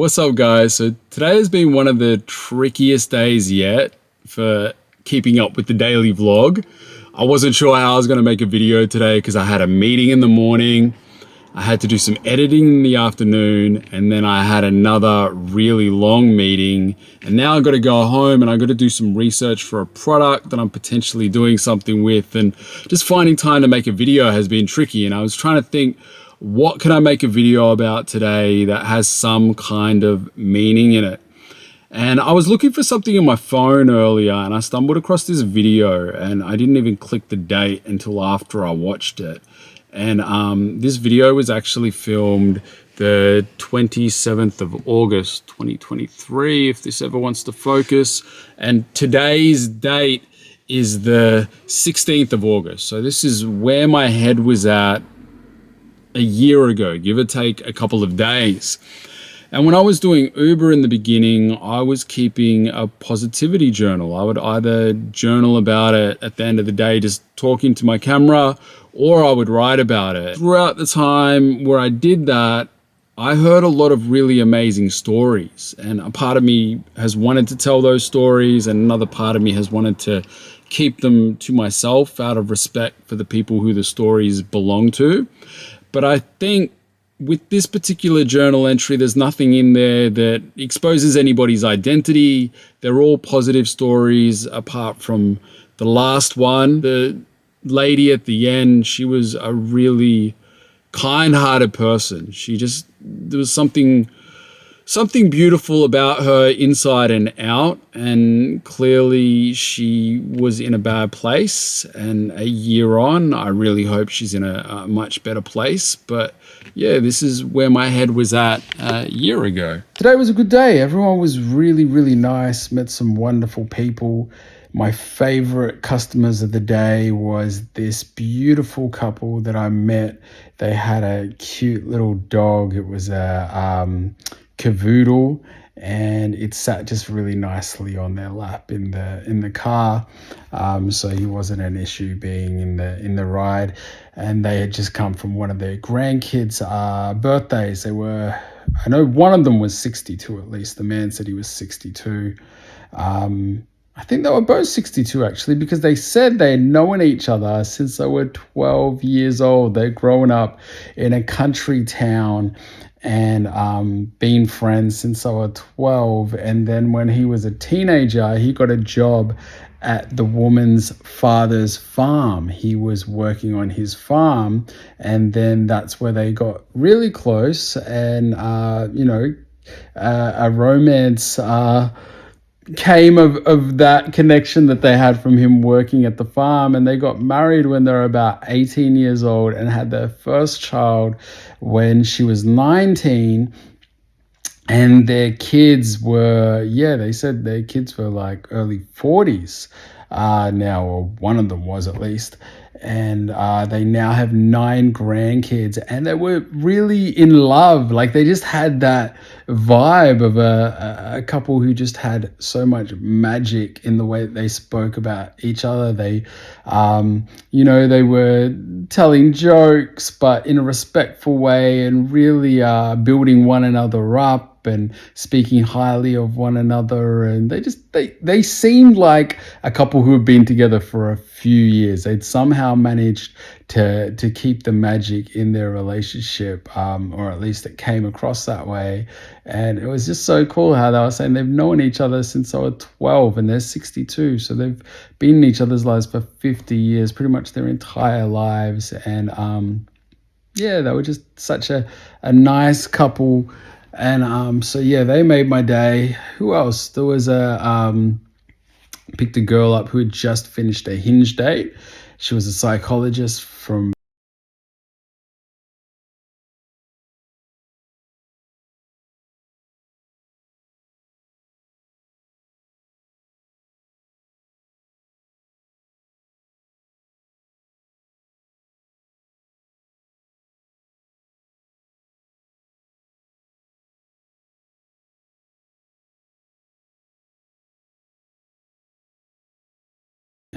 What's up, guys? So today has been one of the trickiest days yet for keeping up with the daily vlog. I wasn't sure how I was going to make a video today because I had a meeting in the morning. I had to do some editing in the afternoon, and then I had another really long meeting. And now I've got to go home and I've got to do some research for a product that I'm potentially doing something with. And just finding time to make a video has been tricky. And I was trying to think, what can I make a video about today that has some kind of meaning in it? And I was looking for something in my phone earlier and I stumbled across this video and I didn't even click the date until after I watched it. And this video was actually filmed the 27th of August, 2023, if this ever wants to focus. And today's date is the 16th of August. So this is where my head was at a year ago, give or take a couple of days. And when I was doing Uber in the beginning, I was keeping a positivity journal. I would either journal about it at the end of the day, just talking to my camera, or I would write about it. Throughout the time where I did that, I heard a lot of really amazing stories. And a part of me has wanted to tell those stories, and another part of me has wanted to keep them to myself out of respect for the people who the stories belong to. But I think with this particular journal entry, there's nothing in there that exposes anybody's identity. They're all positive stories apart from the last one. The lady at the end, she was a really kind-hearted person. There was something beautiful about her inside and out, and clearly she was in a bad place, and a year on I really hope she's in a much better place. But yeah, this is where my head was at a year ago. Today was a good day. Everyone was really nice. Met some wonderful people. My favorite customers of the day was this beautiful couple that I met. They had a cute little dog. It was a cavoodle, and it sat just really nicely on their lap in the car, so he wasn't an issue being in the ride. And they had just come from one of their grandkids' birthdays. I know one of them was 62 at least. The man said he was 62. I think they were both 62 actually, because they said they had known each other since they were 12 years old. They'd grown up in a country town and been friends since they were 12. And then when he was a teenager, he got a job at the woman's father's farm. He was working on his farm, and then that's where they got really close. And a romance came of that connection that they had from him working at the farm. And they got married when they were about 18 years old and had their first child when she was 19. And their kids were, they said their kids were like early 40s now, or one of them was at least. And they now have 9 grandkids, and they were really in love. Like, they just had that vibe of a couple who just had so much magic in the way that they spoke about each other. They, they were telling jokes, but in a respectful way, and really building one another up and speaking highly of one another. And they seemed like a couple who had been together for a few years. They'd somehow managed to keep the magic in their relationship, or at least it came across that way. And it was just so cool how they were saying they've known each other since they were 12 and they're 62. So they've been in each other's lives for 50 years, pretty much their entire lives. And they were just such a nice couple. And they made my day. Who else? There was picked a girl up who had just finished a Hinge date. She was a psychologist from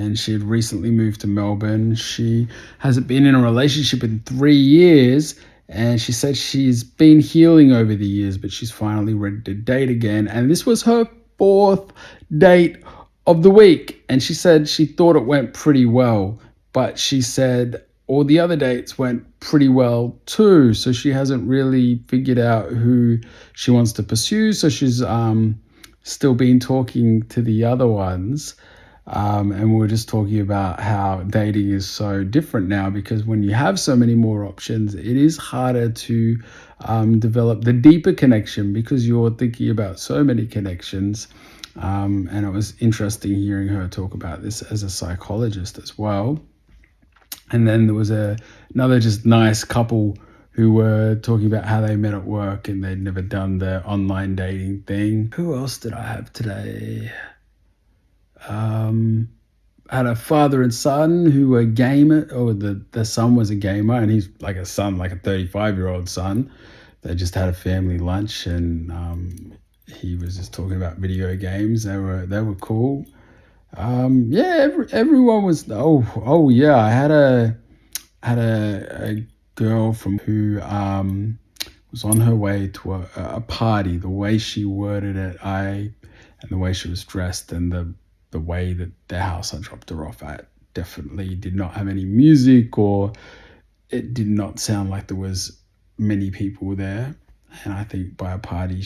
and she had recently moved to Melbourne. She hasn't been in a relationship in 3 years, And she said she's been healing over the years, but she's finally ready to date again. And this was her fourth date of the week. And she said she thought it went pretty well, but she said all the other dates went pretty well too. So she hasn't really figured out who she wants to pursue. So she's still been talking to the other ones. And we were just talking about how dating is so different now, because when you have so many more options, it is harder to develop the deeper connection because you're thinking about so many connections. And it was interesting hearing her talk about this as a psychologist as well. And then there was another just nice couple who were talking about how they met at work and they'd never done the online dating thing. Who else did I have today? Had a father and son who were gamer, or the son was a gamer, and he's like a son, like a 35-year-old son. They just had a family lunch, and he was just talking about video games. They were cool. Everyone was. Oh yeah, I had a girl from who was on her way to a party. The way she worded it, and the way she was dressed, and the way that the house I dropped her off at definitely did not have any music, or it did not sound like there was many people there. And I think by a party,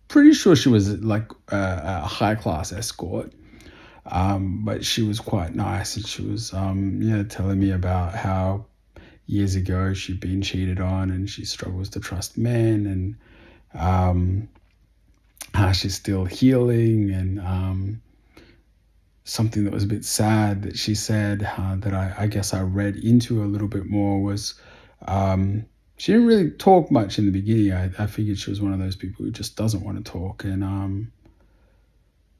pretty sure she was like a high class escort. But she was quite nice, and she was telling me about how years ago she'd been cheated on and she struggles to trust men, and how she's still healing. And something that was a bit sad that she said, that I guess I read into a little bit more, was she didn't really talk much in the beginning. I figured she was one of those people who just doesn't want to talk. And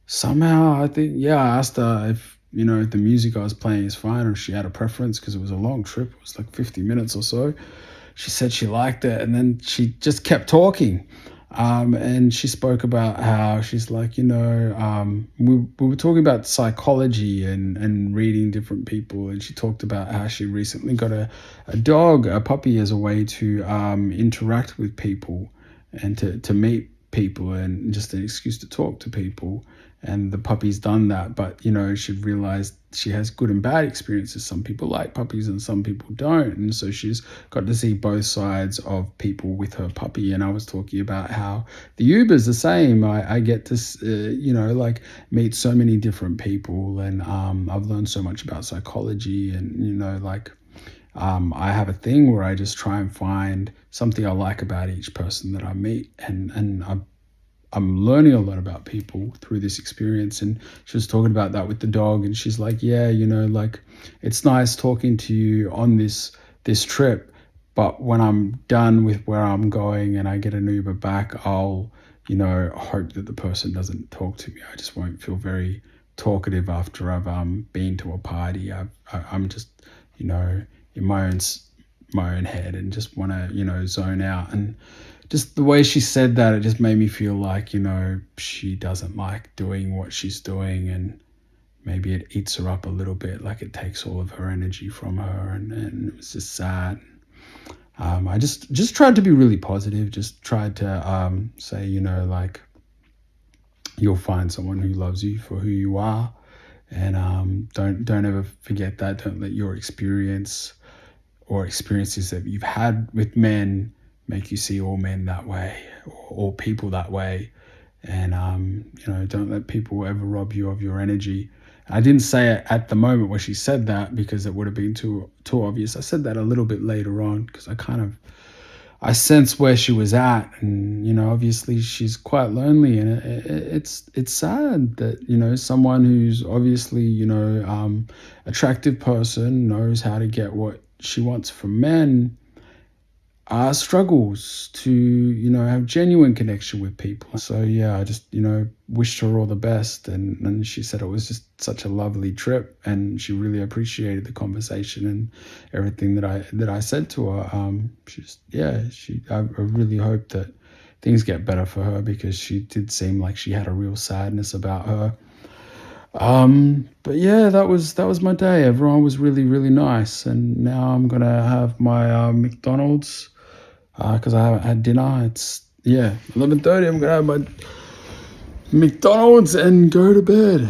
somehow I think, I asked her if, if the music I was playing is fine, or if she had a preference, because it was a long trip. It was like 50 minutes or so. She said she liked it, and then she just kept talking. And she spoke about how she's like, we were talking about psychology and reading different people. And she talked about how she recently got a dog, a puppy, as a way to interact with people and to meet people, and just an excuse to talk to people. And the puppy's done that, but she realized she has good and bad experiences. Some people like puppies and some people don't, and so she's got to see both sides of people with her puppy. And I was talking about how the Uber's the same. I get to meet so many different people, and I've learned so much about psychology. And I have a thing where I just try and find something I like about each person that I meet, and I'm learning a lot about people through this experience. And she was talking about that with the dog, and she's like, it's nice talking to you on this trip, but when I'm done with where I'm going and I get an Uber back, I'll hope that the person doesn't talk to me. I just won't feel very talkative after I've been to a party. I'm just in my own head and just want to zone out. And just the way she said that, it just made me feel like, she doesn't like doing what she's doing, and maybe it eats her up a little bit, like it takes all of her energy from her, and it was just sad. I just tried to be really positive, just tried to say, you'll find someone who loves you for who you are, and don't ever forget that. Don't let your experiences that you've had with men make you see all men that way, or all people that way. And don't let people ever rob you of your energy. I didn't say it at the moment where she said that, because it would have been too obvious. I said that a little bit later on, because I sensed where she was at. And obviously she's quite lonely, and it's sad that someone who's obviously attractive person, knows how to get what she wants from men, struggles to have genuine connection with people. So I just wished her all the best, and she said it was just such a lovely trip, and she really appreciated the conversation and everything that I said to her. I really hope that things get better for her, because she did seem like she had a real sadness about her But yeah, that was my day. Everyone was really, really nice, and now I'm gonna have my McDonald's because I haven't had dinner. It's 11:30. I'm gonna have my McDonald's and go to bed.